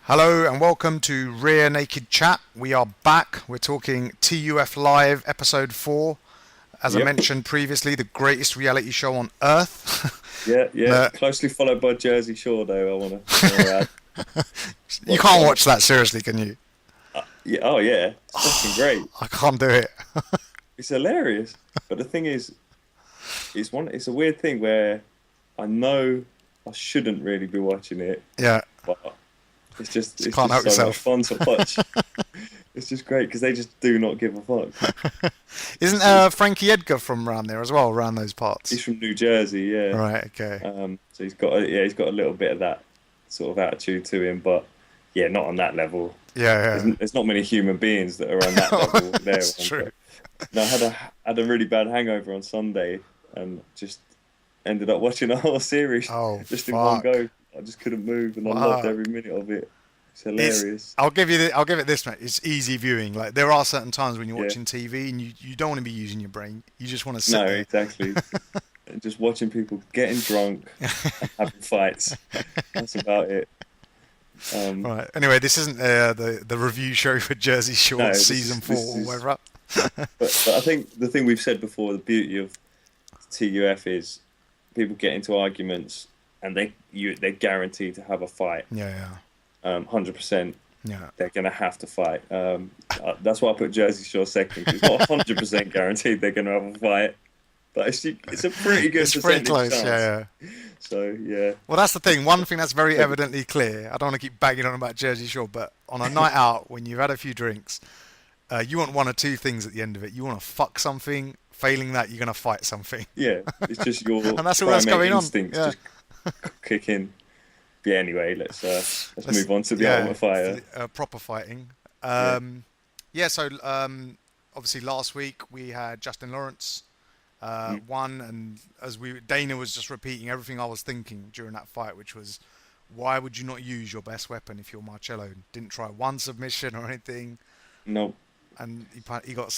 Hello and welcome to Rear Naked Chat. We are back. We're talking TUF Live episode 4. As I Yep. mentioned previously, the greatest reality show on earth. Yeah. Uh, Closely followed by Jersey Shore, though. I wanna add. you Watch can't that. watch that seriously, can you? Yeah. Oh yeah. It's fucking great. I can't do it. It's hilarious. But the thing is, It's a weird thing where I know I shouldn't really be watching it, Yeah, but just it's can't just help so much yourself. fun to watch. It's just great because they just do not give a fuck. Isn't It's- Frankie Edgar from around there as well, around those parts? He's from New Jersey, yeah. Right, okay. So he's got a little bit of that sort of attitude to him, but yeah, not on that level. Yeah, There's not many human beings that are on that yeah. level there. It's true. No, I had a really bad hangover on Sunday and just ended up watching the whole series Oh, just in one fuck. go. I just couldn't move, and I Wow. loved every minute of it. It's hilarious. I'll give it this, mate. It's easy viewing. Like there are certain times when you're Yeah. watching TV and you don't want to be using your brain. You just want to sit No, there. exactly. And just watching people getting drunk, and having fights. That's about it. Um, Right. Anyway, this isn't the review show for Jersey Shore no, season 4 or whatever. but I think the thing we've said before, the beauty of TUF is people get into arguments and they're guaranteed to have a fight. Yeah, 100%. yeah. They're going to have to fight. That's why I put Jersey Shore second. 'Cause it's not 100% guaranteed they're going to have a fight, but it's a pretty good It's pretty percentage close. chance. Yeah. So yeah, Well, that's the thing. One thing that's very evidently clear. I don't want to keep bagging on about Jersey Shore, but on a night out when you've had a few drinks, you want one or two things at the end of it. You want to fuck something. Failing that, you're going to fight something. yeah, it's just your And that's all that's primate going on. instincts Yeah. just kick in. Yeah. Anyway, let's move on to the Yeah, Ultimate Fighter. proper fighting. Yeah. Yeah, so obviously last week we had Justin Lawrence won, and Dana was just repeating everything I was thinking during that fight, which was, why would you not use your best weapon if you're Marcello? Didn't try one submission or anything, No, and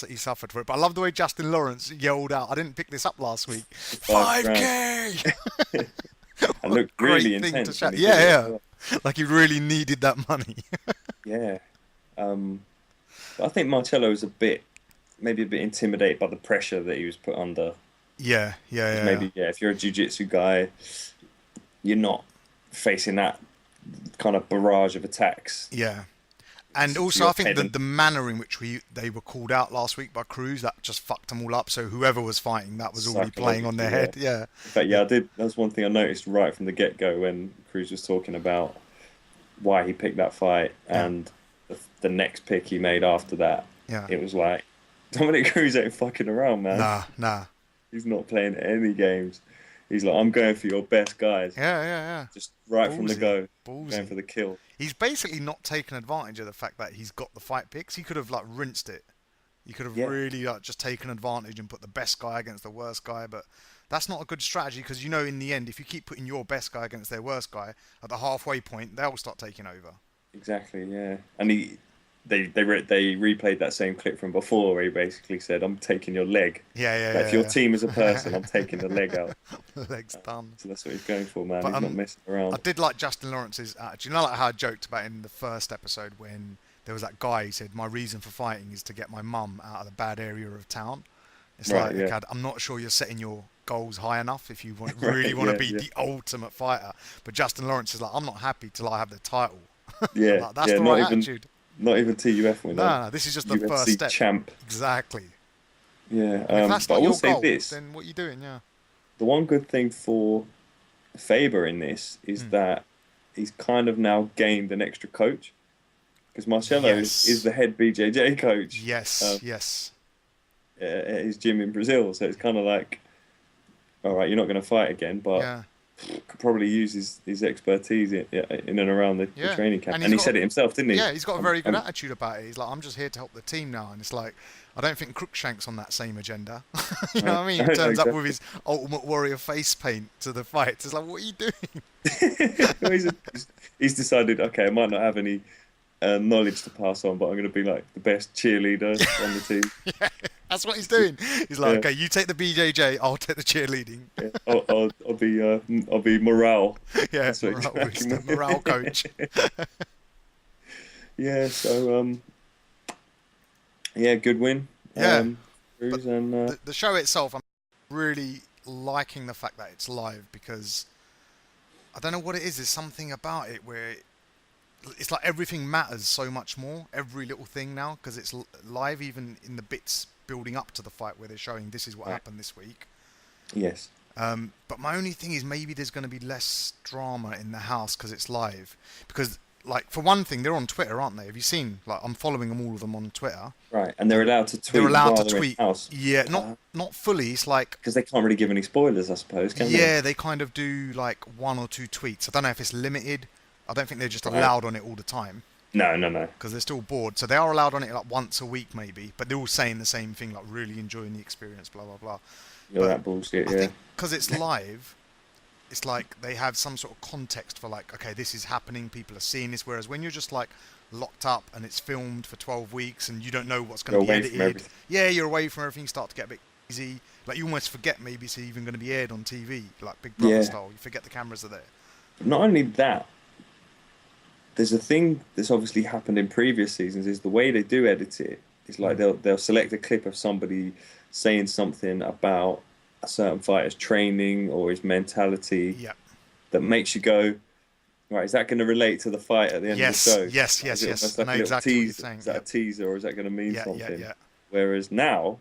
he suffered for it. But I love the way Justin Lawrence yelled out. I didn't pick this up last week. 5 grand. 5K. And looked Great really thing to intense. shout. when he did it Yeah, as well. yeah. Like he really needed that money. Yeah. But I think Marcello was maybe a bit intimidated by the pressure that he was put under. Yeah. Maybe, yeah, if you're a jiu-jitsu guy, you're not facing that kind of barrage of attacks. Yeah. And also, Your I think head and- the manner in which they were called out last week by Cruz, that just fucked them all up. So whoever was fighting, that was already playing on their head. Yeah. In fact, yeah, I did. That's one thing I noticed right from the get-go when Cruz was talking about why he picked that fight and the next pick he made after that. Yeah. It was like, Dominic Cruz ain't fucking around, man. Nah. He's not playing any games. He's like, I'm going for your best guys. Yeah. Just right from the Ballsy. go, Ballsy. going for the kill. He's basically not taken advantage of the fact that he's got the fight picks. He could have like rinsed it. He could have Yeah. really like just taken advantage and put the best guy against the worst guy. But that's not a good strategy because in the end, if you keep putting your best guy against their worst guy at the halfway point, they'll start taking over. Exactly, yeah. And they replayed that same clip from before where he basically said, "I'm taking your leg. Yeah. Like, if your team is a person, I'm taking the leg out." The leg's done. So that's what he's going for, man. But, He's not messing I around. did like Justin Lawrence's attitude. Like how I joked about in the first episode when there was that guy who said, my reason for fighting is to get my mum out of the bad area of town. It's Right, like, yeah. okay, I'm not sure you're setting your goals high enough if you Right, really want to be yeah. the ultimate fighter. But Justin Lawrence is like, I'm not happy till I have the title. Yeah, Like, that's yeah. the Not right even attitude. TUF winner. No, this is just the UFC first step. champ. Exactly. Yeah. If that's But I not will your say goal, this: then what are you doing? Yeah. the one good thing for Faber in this is that he's kind of now gained an extra coach because Marcelo Yes. is the head BJJ coach. Yes. Yes. At his gym in Brazil. So it's kind of like, all right, you're not going to fight again, but Yeah. could probably use his expertise in and around the Yeah. training camp. And And he's he said got- it himself, didn't he? Yeah, he's got a very good I'm- attitude about it. He's like, I'm just here to help the team now. And it's like, I don't think Crookshank's on that same agenda. You know what I mean? He No, turns up with exactly. his Ultimate Warrior face paint to the fight. It's like, what are you doing? Well, he's decided, okay, I might not have any knowledge to pass on, but I'm going to be like the best cheerleader on the team. Yeah, that's what he's doing. He's like, Yeah. okay, you take the BJJ, I'll take the cheerleading. Yeah. I'll be morale. Yeah, That's what he's morale, cracking the with. morale coach. Yeah, so yeah, good win. Yeah, but Cruz and the show itself, I'm really liking the fact that it's live because I don't know what it is. There's something about it where it's like everything matters so much more. Every little thing now because it's live, even in the bits building up to the fight where they're showing this is what right. happened this week. Yes. But my only thing is maybe there's going to be less drama in the house because it's live. Because, like, for one thing, they're on Twitter, aren't they? Have you seen? Like, I'm following them all of them on Twitter. Right, and they're allowed to They're tweet allowed while to they're in tweet. the house. Yeah, not fully. It's like, Because they can't really give any spoilers, I suppose, can they? yeah, they kind of do like one or two tweets. I don't know if it's limited. I don't think they're just Right. allowed on it all the time No, no, no. because they're still bored. So they are allowed on it like once a week maybe, but they're all saying the same thing, like really enjoying the experience, blah blah blah. You're But that bullshit, I yeah. think because it's live, it's like they have some sort of context for like, okay, this is happening, people are seeing this. Whereas when you're just like locked up and it's filmed for 12 weeks and you don't know what's going You're to be away from edited, everything. yeah, you're away from everything. You start to get a bit easy. Like you almost forget maybe it's even going to be aired on TV, like Big Brother Yeah. style. You forget the cameras are there. But not only that, there's a thing that's obviously happened in previous seasons is the way they do edit it. It's like they'll select a clip of somebody saying something about a certain fighter's training or his mentality Yeah. that makes you go, right, is that going to relate to the fight at the end Yes. of the show? Yes. Like, Yes. is it Yes. almost I like know a little exactly what you're teaser? saying. Is that a teaser or is that going to mean Yeah. Yeah. something? Yeah. Whereas now,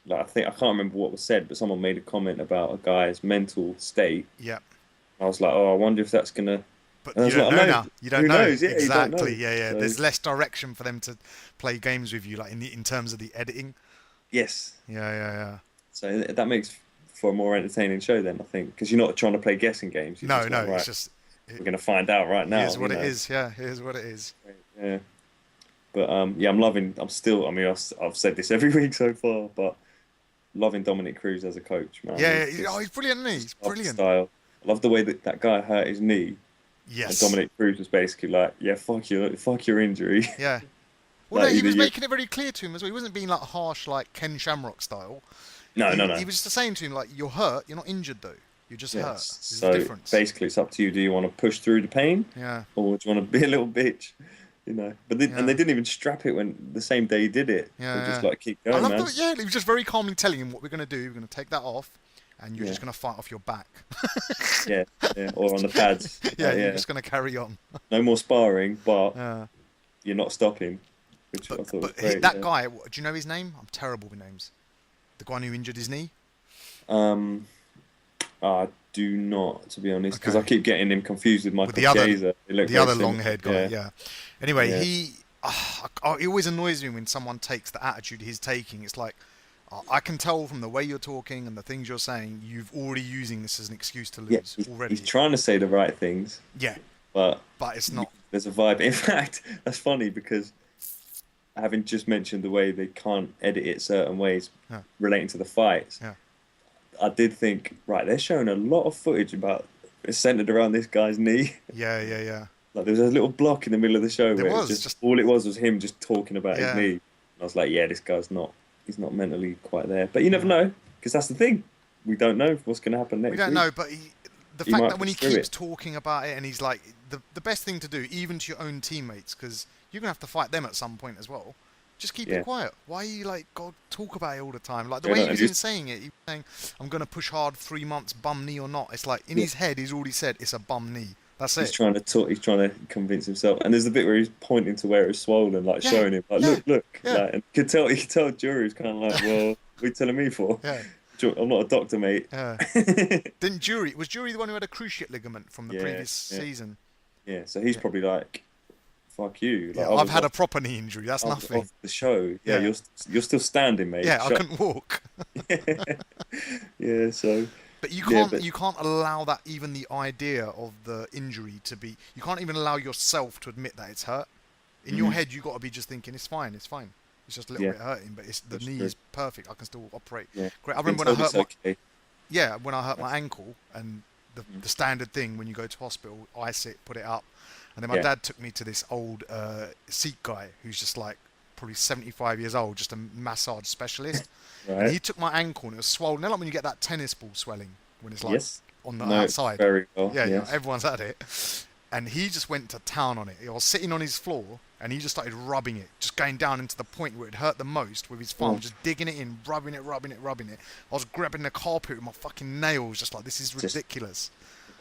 like I can't remember what was said, but someone made a comment about a guy's mental state. Yeah. I was like, oh, I wonder if that's gonna. But And I you was don't like, know I know. now. You don't Who know knows? Yeah, you don't exactly. know. Yeah. Yeah. So There's less direction for them to play games with you, like in terms of the editing. yes, Yeah. Yeah. Yeah. so that makes for a more entertaining show then I think because you're not trying to play guessing games. You're No. just No. like, It's right, just we're gonna find out right now. here's what you it know. is. Yeah. Here's what it is. Yeah, but yeah, I'm loving. I'm still. I mean, I've said this every week so far, but loving Dominic Cruz as a coach, man. Yeah. He's Yeah. Oh, just he's brilliant. Isn't he? He's love the brilliant. style. I love the way that that guy hurt his knee. And Yes. Dominic Cruz was basically like, "Yeah, fuck your injury." Yeah. Well, Like no, he either was you, making it very clear to him as well. He wasn't being like harsh, like Ken Shamrock style. no, no, He no. was just saying to him like, "You're hurt. You're not injured though. You're just hurt. Yes. There's So a difference." basically, it's up to you. Do you want to push through the pain, Yeah. or do you want to be a little bitch? You know. But Yeah. and they didn't even strap it when the same day he did it. Yeah. They just Yeah. like keep I going, love man. that. Yeah, he was just very calmly telling him what we're going to do. We're going to take that off, and you're Yeah. just going to fight off your back. Yeah, yeah. Or on the pads. Yeah, you're Yeah. just going to carry on. No more sparring, but Yeah. you're not stopping, which I thought was But great. that yeah. guy, do you know his name? I'm terrible with names. The guy who injured his knee. Um, I do not, to be honest, because Okay. I keep getting him confused with Michael the other- Chiesa. They look The very other similar. long-haired guy. Yeah. Anyway, Yeah. it always annoys me when someone takes the attitude he's taking. It's like, I can tell from the way you're talking and the things you're saying, you've already using this as an excuse to Yeah, lose he's, already. he's trying to say the right things, Yeah, but but it's not. there's a vibe. In fact, that's funny because having just mentioned the way they can't edit it certain ways Yeah. relating to the fights, Yeah. I did think, right, they're showing a lot of footage about it's centered around this guy's knee. Yeah, yeah, yeah. Like there was a little block in the middle of the show There where it was, was just- all it was him just talking about Yeah. his knee. And I was like, yeah, this guy's not. He's not mentally quite there. But you never know because that's the thing. We don't know what's going to happen next We don't week. know, but the He fact might that when he push through keeps it. talking about it and he's like, the best thing to do, even to your own teammates, because you're going to have to fight them at some point as well, just keep Yeah. it quiet. Why are you like, God, talk about it all the time? Like the Yeah, way no, he was and even saying it, he was saying, I'm going to push hard 3 months, bum knee or not. It's like, in his head, he's already said it's a bum knee. That's He's it. trying to talk. He's trying to convince himself. And there's the bit where he's pointing to where it's swollen, like Yeah, showing him, like, yeah, look. yeah. Like, and you could tell Jury was kind of like, well, what are you telling me for? Yeah, I'm not a doctor, mate. yeah. Didn't Jury, was Jury the one who had a cruciate ligament from the Yeah, previous yeah. season? Yeah, so he's probably like, fuck you. Like, Yeah, I I've was had a off- proper knee injury. That's off- nothing. off the show. Yeah, Yeah. you're still standing, mate. Yeah, I Shut- couldn't walk. Yeah, so But you Yeah, can't but- you can't allow that, even the idea of the injury to be, you can't even allow yourself to admit that it's hurt. In your head you got to be just thinking it's fine. It's just a little Yeah. bit hurting, but the That's knee true. is perfect. I can still operate. yeah. Great. I Been remember when I told hurt it's okay. when I hurt my ankle, and the standard thing when you go to hospital, ice it, put it up, and then my Yeah. dad took me to this old Sikh guy who's just like probably 75 years old, just a massage specialist. And Right. he took my ankle and it was swollen. You know, like when you get that tennis ball swelling when it's like Yes. on the No, outside. very well. Yeah, yes. everyone's had it. and he just went to town on it. He was sitting on his floor, and he just started rubbing it, just going down into the point where it hurt the most with his thumb, Oh, just digging it in, rubbing it, rubbing it, rubbing it. I was grabbing the carpet with my fucking nails, just like, this is just ridiculous.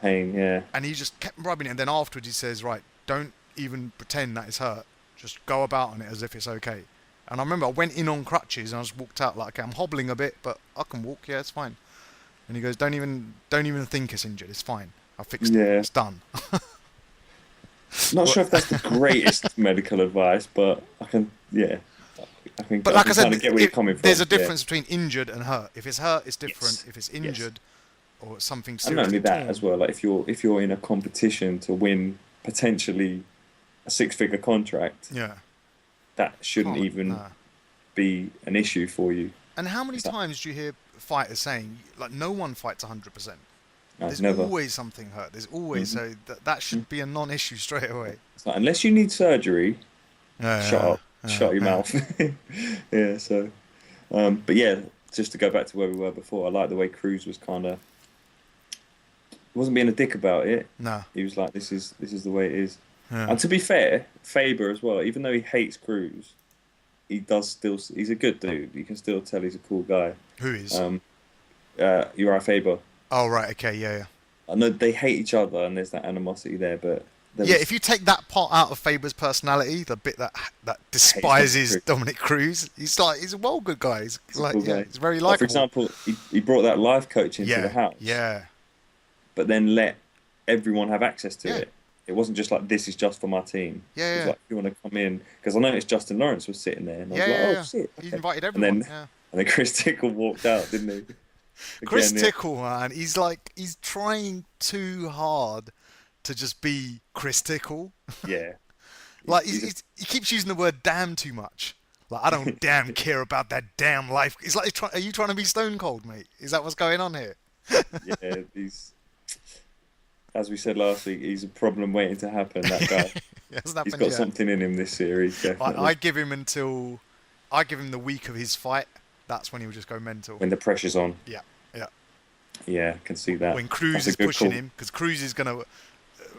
pain. Yeah. And he just kept rubbing it, and then afterwards he says, right, don't even pretend that it's hurt. Just go about on it as if it's okay. And I remember I went in on crutches, and I just walked out like, okay, I'm hobbling a bit, but I can walk, yeah, it's fine. And he goes, don't even think it's injured, it's fine. I fixed it, Yeah. it's done. Not sure if that's the greatest medical advice, but I can, yeah, But I like I can said, kind of get where you're coming from. there's a Yeah. difference between injured and hurt. If it's hurt, it's different. Yes. If it's Yes. injured or something And not only seriously that torn, as well, like if you're in a competition to win potentially a six-figure contract, yeah, that shouldn't can't, even nah. be an issue for you. And how many Is that- times do you hear fighters saying, like, no one fights 100%? There's Never. always something hurt. There's always, so that should be a non-issue straight away. It's like, unless you need surgery, shut up, shut your yeah. mouth. Yeah. So, but yeah, just to go back to where we were before, I like the way Cruz was kind of wasn't being a dick about it. No. He was like, "This is the way it is." Yeah. And to be fair, Faber as well, even though he hates Cruz, he does still. He's a good dude. You can still tell he's a cool guy. Who is? Uriah Faber. Oh, right. Okay. Yeah. I know they hate each other, and there's that animosity there. But Yeah. If you take that part out of Faber's personality, the bit that despises Cruz. Dominic Cruz, he's a well good guy. He's like, cool yeah, guy. he's very Like, for likable. example, he brought that life coach into Yeah. the house. Yeah. But then let everyone have access to Yeah. it. It wasn't just like, this is just for my team. Yeah, It was yeah. like, if you want to come in, because I noticed Justin Lawrence was sitting there, and I was Yeah, like, yeah, oh yeah. shit. He Okay. invited And everyone. then, Yeah. and then Chris Tickle walked out, didn't he? Chris Again, yeah. Tickle, man, he's trying too hard to just be Chris Tickle. Yeah. Like He's he keeps using the word "damn" too much. Like, I don't damn care about that damn life. It's like, are you trying to be Stone Cold, mate? Is that what's going on here? yeah, he's, as we said last week, he's a problem waiting to happen, that guy. It hasn't He's happened got yet. something in him this series, definitely. I give him the week of his fight. That's when he'll just go mental. When the pressure's on. Yeah, yeah. Yeah, I can see that. When Cruz That's a is good pushing call. him, because Cruz is gonna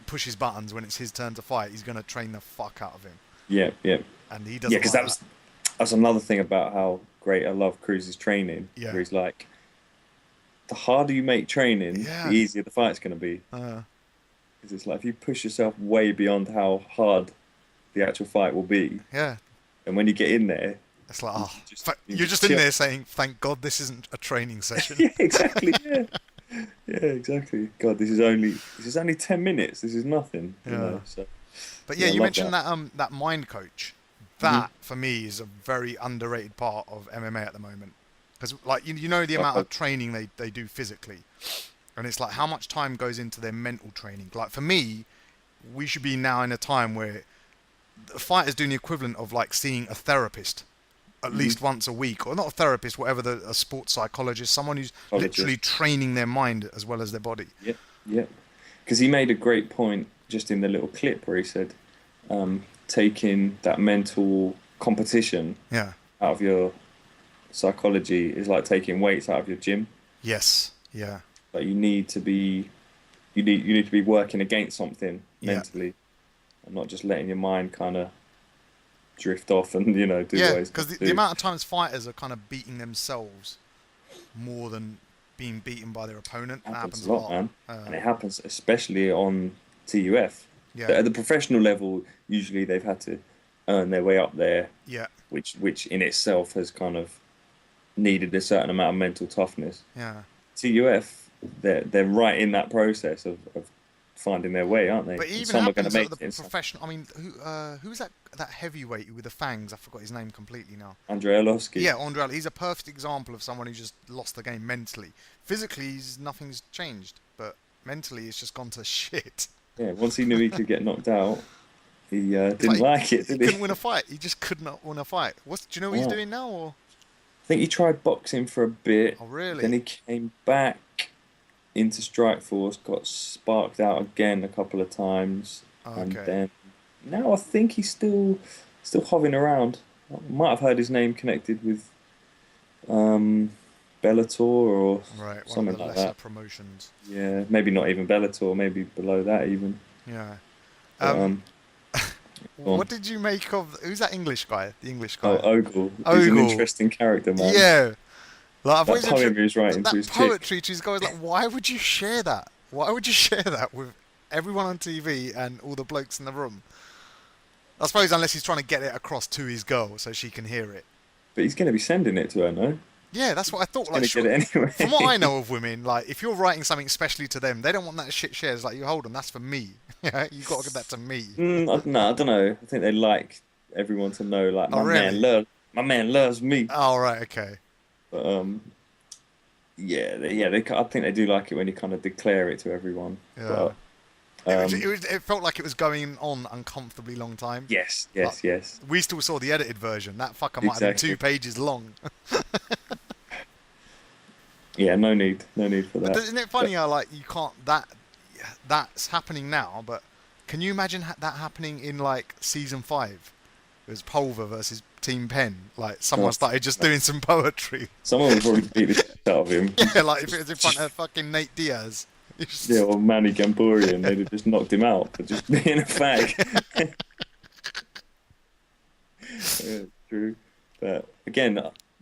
push his buttons when it's his turn to fight. He's gonna train the fuck out of him, Yeah, yeah. and he doesn't. Yeah, because like that's another thing about how great I love Cruz's training. Yeah. Where he's like, the harder you make training, Yeah. the easier the fight's going to be. that. Because it's like, if you push yourself way beyond how hard the actual fight will be, Yeah, and when you get in there, it's like, You oh, just- you're you just chill. in there saying, "Thank God this isn't a training session." yeah, exactly, yeah. Yeah, exactly. God, this is only 10 minutes. This is nothing. You Yeah. know, so But yeah, Yeah, I you love mentioned that mind coach. That for me is a very underrated part of MMA at the moment, because like you know the amount of training they do physically, and it's like how much time goes into their mental training. Like for me, we should be now in a time where the fighters doing the equivalent of like seeing a therapist at least once a week, or not a therapist, whatever, a sports psychologist, someone who's literally training their mind as well as their body. yeah, yeah. Because he made a great point just in the little clip where he said, taking that mental competition Yeah. out of your psychology is like taking weights out of your gym. Yes. Yeah. Like you need to be working against something Yeah. mentally, and not just letting your mind kind of drift off and do Yeah, what it's because got to the do. amount of times fighters are kind of beating themselves more than being beaten by their opponent. That happens a lot. man. And it happens especially on TUF. Yeah. At the professional level, usually they've had to earn their way up there, Yeah. which in itself has kind of needed a certain amount of mental toughness. Yeah. TUF, they're right in that process of finding their way, aren't they? But it And even some are going happens to at make the it. and some- professional. I mean, who's that heavyweight with the fangs? I forgot his name completely now. Andrei Arlovski. Yeah, Andre. He's a perfect example of someone who just lost the game mentally. Physically, nothing's changed, but mentally, it's just gone to shit. Yeah, once he knew he could get knocked out, he didn't Like, like it, He did he? couldn't win a fight. He just could not win a fight. Do you know what he's Oh. doing now? Or I think he tried boxing for a bit. oh, really? Then he came back into Strikeforce, got sparked out again a couple of times, and Okay. then now I think he's still hovering around. I might have heard his name connected with Bellator or Right, one something of the like lesser that. promotions. Yeah, maybe not even Bellator, maybe below that even. Yeah. But, Um, go on. what did you make of who's that English guy? The English Oh, guy, Ogle. He's an Ogle. interesting character, man. Yeah, like I've That always poem he was writing to that his chick. poetry to his guys. Like, why would you share that? Why would you share that with everyone on TV and all the blokes in the room? I suppose unless he's trying to get it across to his girl so she can hear it. But he's going to be sending it to her, no? Yeah, that's what I thought. He's Like, going to get it from what I anyway. know of women, like if you're writing something specially to them, they don't want that shit shared. It's like, you hold on, that's for me. Yeah, you got to give that to me. No, I don't know. I think they like everyone to know, like, Oh, really? my man loves me. Oh, right, okay. But yeah, I think they do like it when you kind of declare it to everyone. Yeah. But um, It felt like it was going on uncomfortably long time. yes, Like, yes, yes, we still saw the edited version. That fucker might have been exactly. 2 pages long. Yeah, no need for But that. isn't it But funny how like you can't that's happening now, but can you imagine that happening in like season 5? It was Pulver versus Team Penn. Like someone God, started just doing some poetry. someone would probably beat the shit out of him. Yeah, like if it was in front of fucking Nate Diaz. Yeah, or Manny Gamborian, they'd have just knocked him out for just being a fag. Yeah, true. But again,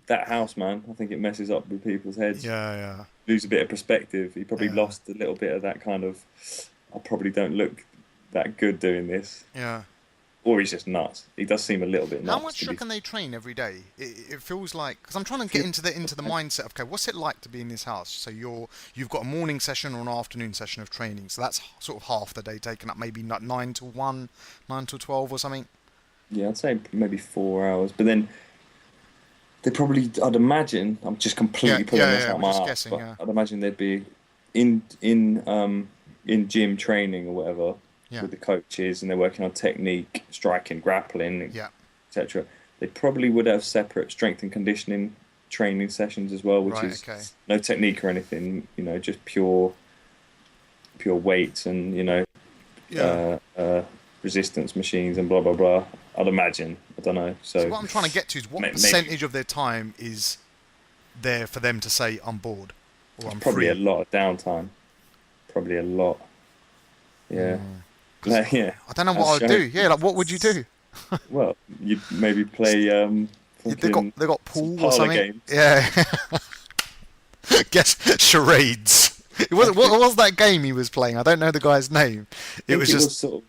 that house, man, I think it messes up with people's heads. Yeah, Lose a bit of perspective. He probably yeah, lost a little bit of that kind of, I probably don't look that good doing this. yeah. Or he's just nuts. He does seem a little bit How nuts. much To be, can they train every day? It feels like because I'm trying to get feel- into the mindset of okay, what's it like to be in this house? So you've got a morning session or an afternoon session of training. So that's sort of half the day taken up, maybe not 9 to 1, 9 to 12 or something. yeah, I'd say maybe 4 hours. But then they probably, I'd imagine, I'm just completely pulling this out We're my just ass, guessing. but Yeah, I'd imagine they'd be in gym training or whatever yeah, with the coaches, and they're working on technique, striking, grappling, yeah, etc. They probably would have separate strength and conditioning training sessions as well, which right, is okay, no technique or anything, just pure weights and yeah. resistance machines and blah blah blah. I'd imagine. I don't know. So So what I'm trying to get to is what maybe percentage of their time is there for them to say I'm bored or it's I'm probably a free. lot of downtime. Probably a lot. Yeah. 'Cause Yeah. I don't know That's what I'd do. showing. Yeah, like what would you do? Well, you'd maybe play fucking They got some pool or parlor something. games. Yeah. Guess charades. What was that game he was playing? I don't know the guy's name. I It think was it was just sort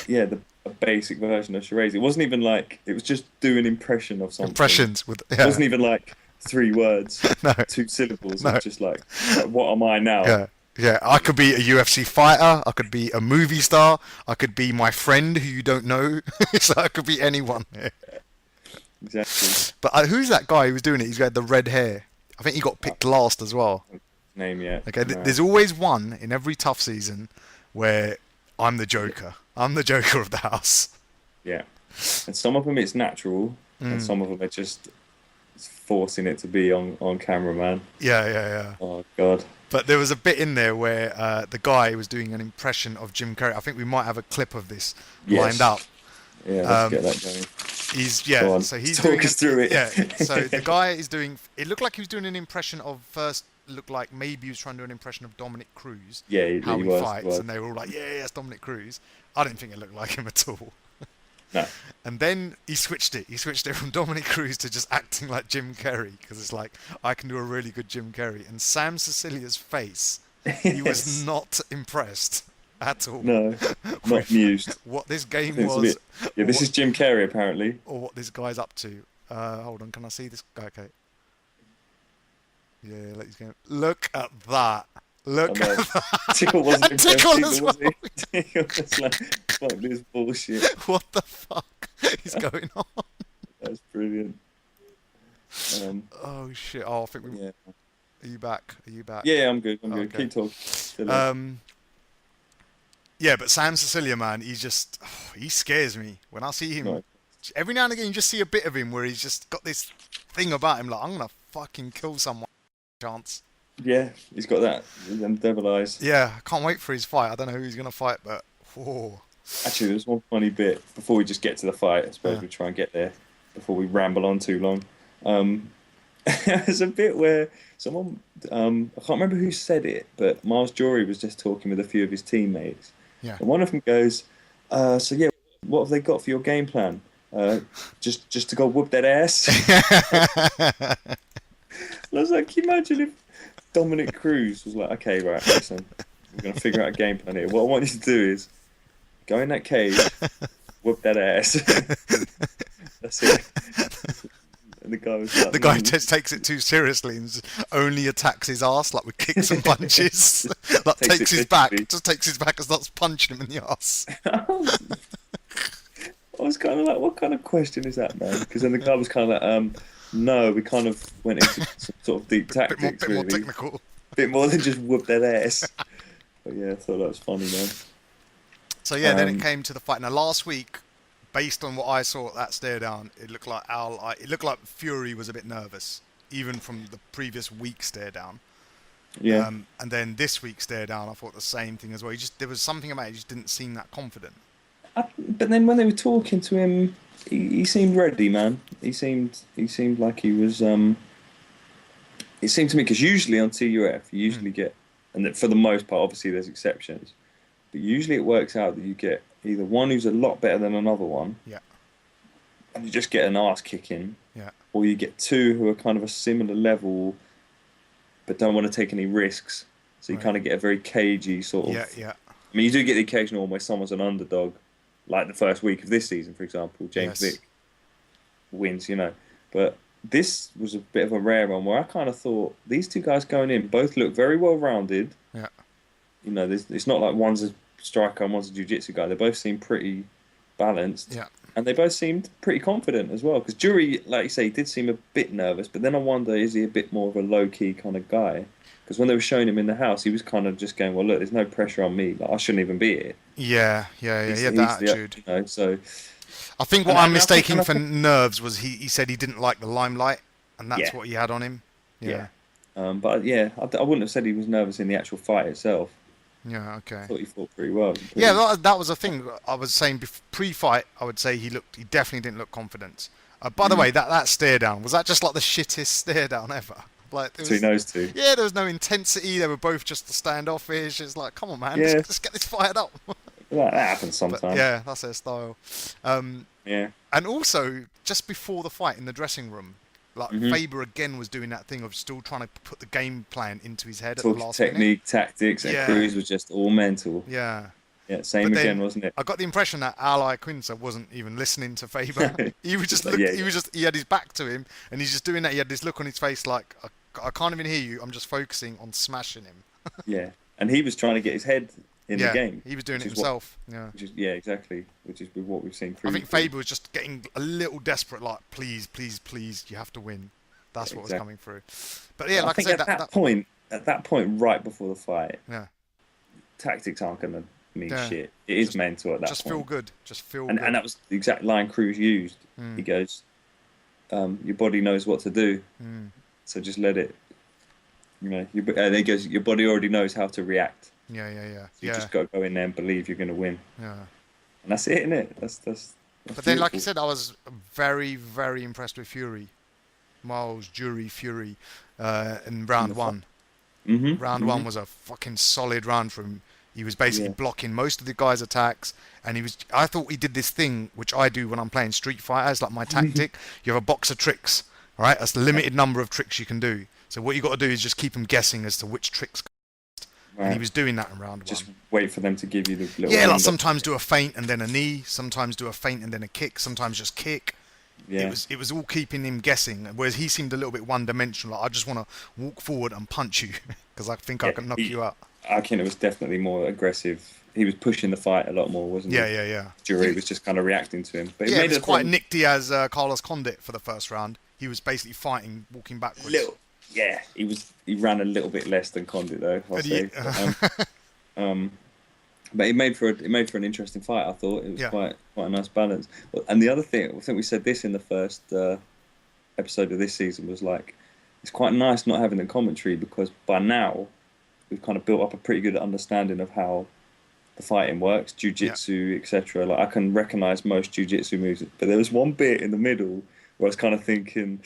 of a basic version of charades. It wasn't even like it was just do an impression of something. impressions with It yeah. wasn't even like 3 words, No, 2 syllables. It no. was just like what am I now? Yeah. Yeah, I could be a UFC fighter. I could be a movie star. I could be my friend who you don't know. So I could be anyone. Exactly. But who's that guy who was doing it? He's got the red hair. I think he got picked last as well. Name yet? Okay, No. there's always one in every tough season where I'm the Joker. I'm the Joker of the house. Yeah. And some of them it's natural, and some of them are just forcing it to be on camera, man. Yeah. Oh God. But there was a bit in there where the guy was doing an impression of Jim Carrey. I think we might have a clip of this lined Yes. up. Yeah, let's get that going. Go on. So he's Talk doing us through it. Yeah, so the guy is doing. It looked like he was doing an impression of first. Looked like maybe he was trying to do an impression of Dominic Cruz. Yeah, How he he was. fights, and they were all like, "Yeah, it's Dominic Cruz." I didn't think it looked like him at all. No. And then he switched it. He switched it from Dominic Cruz to just acting like Jim Carrey because it's like I can do a really good Jim Carrey. And Sam Sicilia's face, he was Yes. not impressed at all No, not with amused. what this game It's a was, bit, yeah, this is Jim Carrey apparently. or what this guy's up to. Hold on, can I see this guy? Okay. Yeah, like he's going. Look at that. Look I know. at that. Tickle wasn't And Tickle impressed as either, was he? Tickle was like, fuck this bullshit. What the fuck is going on? That's brilliant. Oh shit! Oh, I think we. Yeah. Are you back? Are you back? Yeah, I'm good. I'm good. Okay. Keep talking. Still Yeah, but Sam Sicilia, man, he scares me when I see him. Right. Every now and again, you just see a bit of him where he's just got this thing about him, like I'm gonna fucking kill someone. Chance. Yeah, he's got that. Them devil eyes. Yeah, I can't wait for his fight. I don't know who he's gonna fight, but whoa. Actually, there's one funny bit before we just get to the fight. I suppose Yeah. we try and get there before we ramble on too long. There's a bit where someone, I can't remember who said it, but Miles Jury was just talking with a few of his teammates. Yeah. And one of them goes, So yeah, what have they got for your game plan? Uh, just to go whoop that ass. I was like, can you imagine if Dominic Cruz was like, okay, right, listen, we're gonna figure out a game plan here. What I want you to do is go in that cage, whoop that ass. That's it. And the guy was like, The guy just takes it too seriously and only attacks his ass like with kicks and punches. Like takes takes it his back, literally. just takes his back and starts punching him in the ass. I was kind of like, what kind of question is that, man? Because then the guy was kind of like, no, we kind of went into some sort of deep tactics, Bit more really. technical. Bit more than just whoop that ass. But yeah, I thought that was funny, man. So yeah, then it came to the fight. Now last week, based on what I saw at that stare down, it looked like it looked like Fury was a bit nervous, even from the previous week stare down. Yeah. And then this week stare down, I thought the same thing as well. There was something about it, he just didn't seem that confident. But then when they were talking to him, he seemed ready, man. He seemed like he was. It seemed to me because usually on TUF you usually get, and that for the most part, obviously there's exceptions, but usually it works out that you get either one who's a lot better than another one, Yeah. and you just get an ass kicking, Yeah. or you get two who are kind of a similar level, but don't want to take any risks. So you Right. kind of get a very cagey sort of. Yeah. Yeah. I mean, you do get the occasional one where someone's an underdog, like the first week of this season, for example, James Yes. Vick wins, but this was a bit of a rare one where I kind of thought these two guys going in both look very well rounded. Yeah. It's not like one's a striker and one's a jiu-jitsu guy. They both seem pretty balanced. Yeah. And they both seemed pretty confident as well. Because Jury, like you say, he did seem a bit nervous, but then I wonder, is he a bit more of a low-key kind of guy? Because when they were showing him in the house, he was kind of just going, well, look, there's no pressure on me. Like, I shouldn't even be here. Yeah. He had that attitude. So... I think what And I'm I think- mistaking and I for think- nerves was he said he didn't like the limelight, and that's Yeah. what he had on him. Yeah. But yeah, I wouldn't have said he was nervous in the actual fight itself. Yeah. Okay. I thought he fought pretty well. Yeah, that was a thing. I was saying pre-fight, I would say he definitely didn't look confident. By the way, that stare down, was that just like the shittest stare down ever? Like Between those two. Yeah, there was no intensity. They were both just standoffish. It's like, come on, man, Yeah. let's get this fired up. That happens But sometimes. yeah, that's their style. Yeah. And also, just before the fight in the dressing room, like Mhm. Faber again was doing that thing of still trying to put the game plan into his head at Talking the last technique, tactics, and Yeah. Cruz was just all mental. minute. Yeah. Yeah, same But then again, wasn't it? I got the impression that Ally Quinta wasn't even listening to Faber. He was just Yeah, he had his back to him, and he's just doing that. He had this look on his face like, I can't even hear you. I'm just focusing on smashing him. Yeah. And he was trying to get his head in yeah, the game. he was doing it which is himself. Yeah. Yeah, exactly. Which is what we've seen I previously. think Faber was just getting a little desperate, like, please, please, please, you have to win. That's what was Exactly. coming through. But yeah, I like I think said, at that point, right before the fight, yeah, tactics aren't going to mean Yeah. shit. It is Just- mental at that just point. feel good. Just feel And good. that was the exact line Cruz used. Mm. He goes, "Your body knows what to do, Mm. so just let it." And he goes, "Your body already knows how to react. Yeah. You Yeah. just got to go in there and believe you're going to win." Yeah. And that's it, isn't it? That's But then, like you beautiful. said, I was very, very impressed with Fury. Miles Jury Fury in round one. Mhm, Round mhm. one was a fucking solid round for him. He was basically Yeah. blocking most of the guys' attacks, and I thought he did this thing which I do when I'm playing Street Fighter. It's like my tactic. You have a box of tricks, all right? That's the limited number of tricks you can do. So what you got to do is just keep them guessing as to which tricks. And he Right. was doing that in round Just one. wait for them to give you the little. Yeah, like window. sometimes do a feint and then a knee. Sometimes do a feint and then a kick. Sometimes just kick. Yeah. It was all keeping him guessing, whereas he seemed a little bit one-dimensional. Like, I just want to walk forward and punch you because I think I Yeah, can knock he- you out. Akina was definitely more aggressive. He was pushing the fight a lot more, wasn't he? Yeah. Jury was just kind of reacting to him. But Yeah, it was it quite Nick Diaz, Carlos Condit for the first round. He was basically fighting, walking backwards. Yeah, he ran a little bit less than Condit though. I'll And say. But it made for an interesting fight. I thought it was Yeah. quite a nice balance. And the other thing, I think we said this in the first episode of this season, was like it's quite nice not having the commentary because by now we've kind of built up a pretty good understanding of how the fighting works, jiu-jitsu, etc. Like I can recognize most jiu-jitsu moves, but there was one bit in the middle where I was kind of thinking,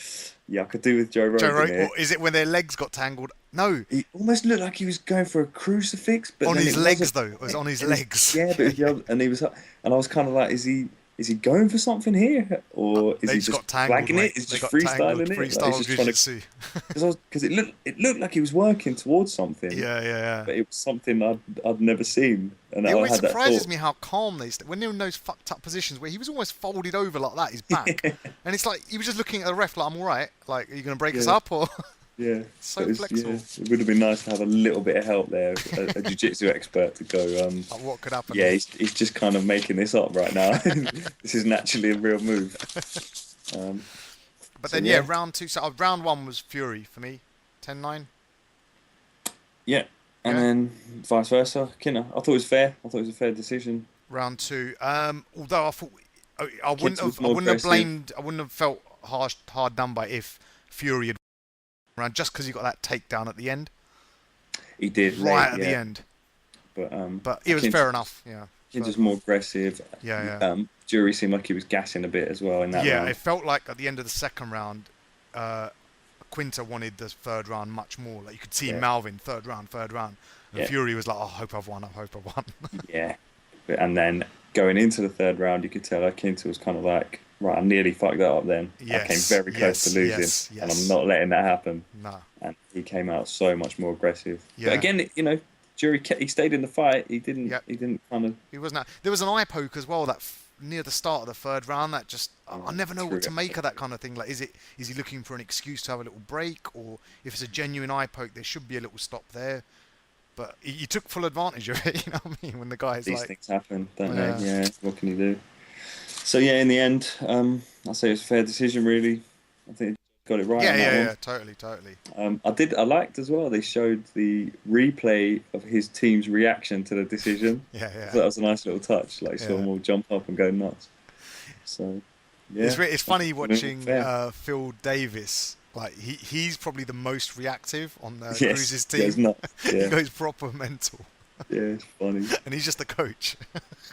yeah, I could do with Joe Joe Rogan Rogan, here. or is it when their legs got tangled? No, He almost looked like he was going for a crucifix, but on then his it legs wasn't. though. It was on his It was, legs. yeah, but it Yeah, was the other, and he was, and I was kind of like, is he going for something here, or is they he just just got tangled, flagging mate. it? Is They just got tangled. freestyling it? Like he's Freestyle just trying to, jiu-jitsu. because it looked like he was working towards something, Yeah, yeah, yeah. but it was something I'd never seen, and It I always had that surprises thought. me how calm they stay when they're in those fucked up positions where he was almost folded over like that, his back, and it's like he was just looking at the ref like, "I'm all right. Like, are you gonna break us Yeah. up or?" Yeah, but So flexible. it would have been nice to have a little bit of help there, a jiu-jitsu expert to go. Like, what could happen Yeah, here? he's just kind of making this up right now. This isn't actually a real move. Um, But so then yeah, yeah, round two. So round one was Fury for me, 10-9. yeah, and Yeah. then vice versa. Kina, I thought it was fair. I thought it was a fair decision. Round two. Although I thought I wouldn't Kinta was have, I more wouldn't have aggressive. blamed, I wouldn't have felt hard done by if Fury had around just because he got that takedown at the end, He did late, right at the yeah, end. but But it was Kinta, fair enough. Yeah. Kinta's more aggressive. Yeah, yeah. Jury seemed like he was gassing a bit as well in that Yeah, round. it felt like at the end of the second round, Quinta wanted the third round much more. Like you could see him Yeah, mouthing third round, third round. And yeah, Fury was like, "Oh, I hope I've won. I hope I've won." yeah. And then going into the third round, you could tell like Kinta was kind of like, right, I nearly fucked that up then. I came Yes, very close to yes, losing, yes, and I'm yes. not letting that happen. Nah. And he came out so much more aggressive. But Yeah. again, Jury he stayed in the fight. Yep. He didn't kind of He wasn't. There was an eye poke as well that near the start of the third round that just I never know screw what to it. make of that kind of thing. Like, is he looking for an excuse to have a little break, or if it's a genuine eye poke, there should be a little stop there. But he took full advantage of it. You know what I mean? When the guy's These like, things happen, don't yeah, they? Yeah. What can you do? So yeah, in the end, I'll say it's a fair decision. Really, I think he got it right yeah, on yeah, that yeah, totally, totally. one. I liked as well. They showed the replay of his team's reaction to the decision. Yeah, I thought yeah, that was a nice little touch. Like saw yeah. them all jump up and go nuts. So yeah, It's funny watching fair. Phil Davis. Like he's probably the most reactive on Yes, Cruz's he goes team. nuts. He Yeah, goes proper mental, yeah, it's funny. and he's just the coach.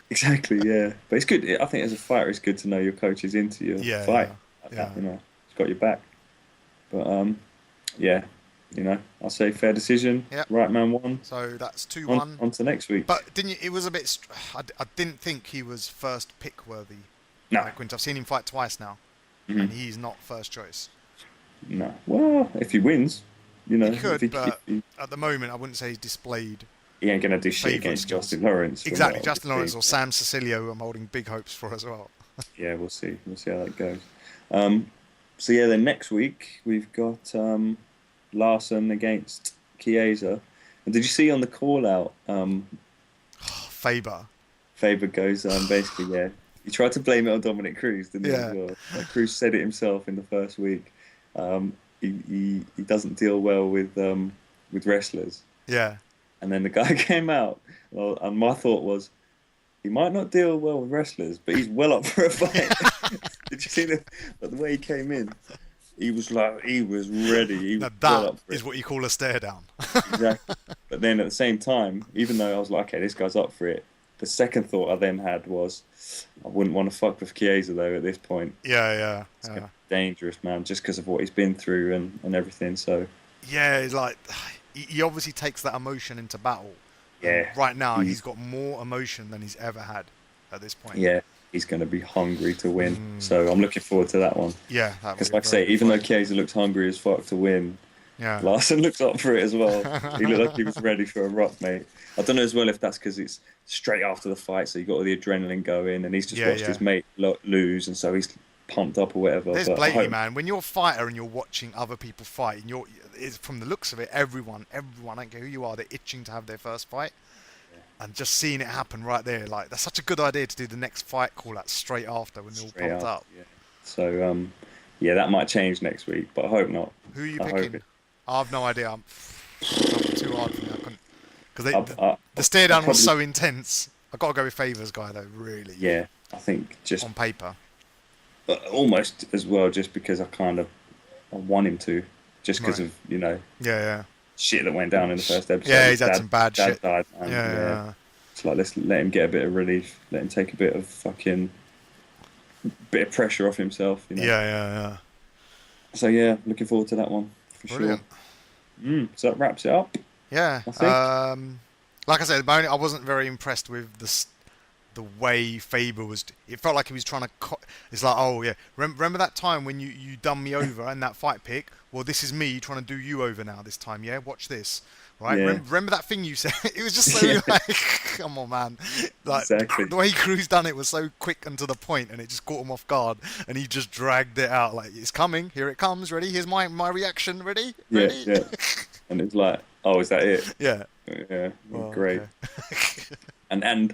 Exactly, yeah. But it's good. I think as a fighter, it's good to know your coach is into your Yeah, fight. yeah, Like yeah. that, it's got your back. But yeah, I'll say fair decision. Yep. Right man won. So that's On 2-1. on to next week. But didn't you? It was a bit. I didn't think he was first pick worthy. No, Like Quint. I've seen him fight twice now, and mhm, he's not first choice. no. Well, if he wins, He if could, he, but he, at the moment, I wouldn't say he's displayed he ain't gonna do shit favourite against skills. Justin Lawrence. from Exactly, what Justin I've Lawrence seen. or Sam Sicilio. I'm holding big hopes for as well. Yeah, we'll see. We'll see how that goes. So yeah, then next week we've got Larson against Chiesa. And did you see on the call out? Faber. Faber goes basically, yeah. He tried to blame it on Dominic Cruz, didn't he? Yeah. As well? Like Cruz said it himself in the first week. He doesn't deal well with wrestlers, Yeah. and then the guy came out. Well, and my thought was, he might not deal well with wrestlers, but he's well up for a fight. Did you see the way he came in? He was ready. He Now was well that up for is it. what you call a stare down. Exactly. But then at the same time, even though I was like, okay, this guy's up for it, the second thought I then had was, I wouldn't want to fuck with Chiesa though at this point. Yeah, It's yeah, gonna be dangerous, man, just because of what he's been through and everything. So yeah. It's like he obviously takes that emotion into battle. And yeah, right now, he- he's got more emotion than he's ever had at this point. yeah, he's going to be hungry to win. Mm. So I'm looking forward to that one. Yeah, that Because would be like I a say, very good even though fight. Chiesa looks hungry as fuck to win, Yeah. Larson looks up for it as well. He looked like he was ready for a rock, mate. I don't know as well if that's because it's straight after the fight, so you got all the adrenaline going, and he's just Yeah, watched yeah. his mate lose, and so he's pumped up or whatever. There's But I blatantly, hope, man. When you're a fighter and you're watching other people fight, and it's from the looks of it, everyone, I don't care who you are, they're itching to have their first fight. And just seeing it happen right there, like that's such a good idea to do the next fight call out straight after when they're all straight pumped up, up. yeah. So yeah, that might change next week, but I hope not. Who are you I hope picking? it. I have no idea. It's too hard for me. I couldn't because I the stare down was probably- so intense. I got to go with Favors guy though, really. Yeah, I think just On paper. almost as well, just because I want him to, just because Right. of Yeah, shit that went down in the first episode. yeah. His He's had some bad dad shit. died, man. Yeah. It's like let's let him get a bit of relief, let him take a bit of fucking bit of pressure off himself, you Yeah, know. yeah. So yeah, looking forward to that one for sure. Brilliant. So that wraps it up, Yeah. I think. Like I said, I wasn't very impressed with the way Faber was. It felt like he was trying to. It's like, oh yeah, remember that time when you done me over in that fight pick? Well, this is me trying to do you over now this time. Yeah, watch this. Right? Yeah, Remember that thing you said? It was just so yeah, like, come on, man. Like exactly, the way Cruz done it was so quick and to the point, and it just caught him off guard, and he just dragged it out. Like it's coming. Here it comes. Ready? Here's my reaction. Ready? yeah, Ready? yeah. And it's like, oh, is that it? Yeah. Yeah, Oh, great. okay. And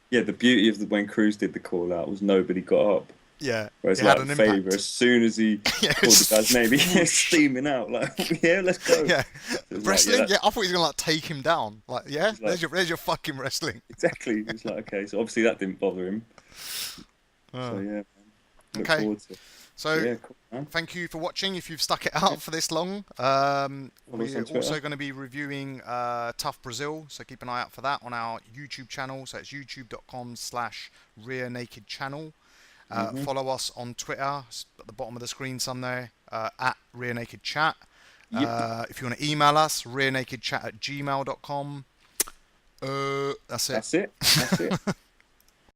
yeah, the beauty of when Cruz did the call out was nobody got up. Yeah. Whereas It had like an Faber, impact. as soon as he Yeah. called the guy's name, he was steaming out like, yeah, let's go. Yeah, It was like, wrestling. yeah, Yeah, I thought he was gonna like take him down. Like, yeah, it's like there's your fucking wrestling. exactly. It's like okay, so obviously that didn't bother him. So Oh. yeah, look Okay, forward to it. so Yeah, cool, man. thank you for watching. If you've stuck it out for this long, Follow us we're on Twitter. also going to be reviewing TUF Brazil, so keep an eye out for that on our YouTube channel. So it's youtube.com/rear naked channel. Follow us on Twitter at the bottom of the screen somewhere at rear naked chat. Yep, If you want to email us, rearnakedchat@gmail.com. That's it. that's it. That's it.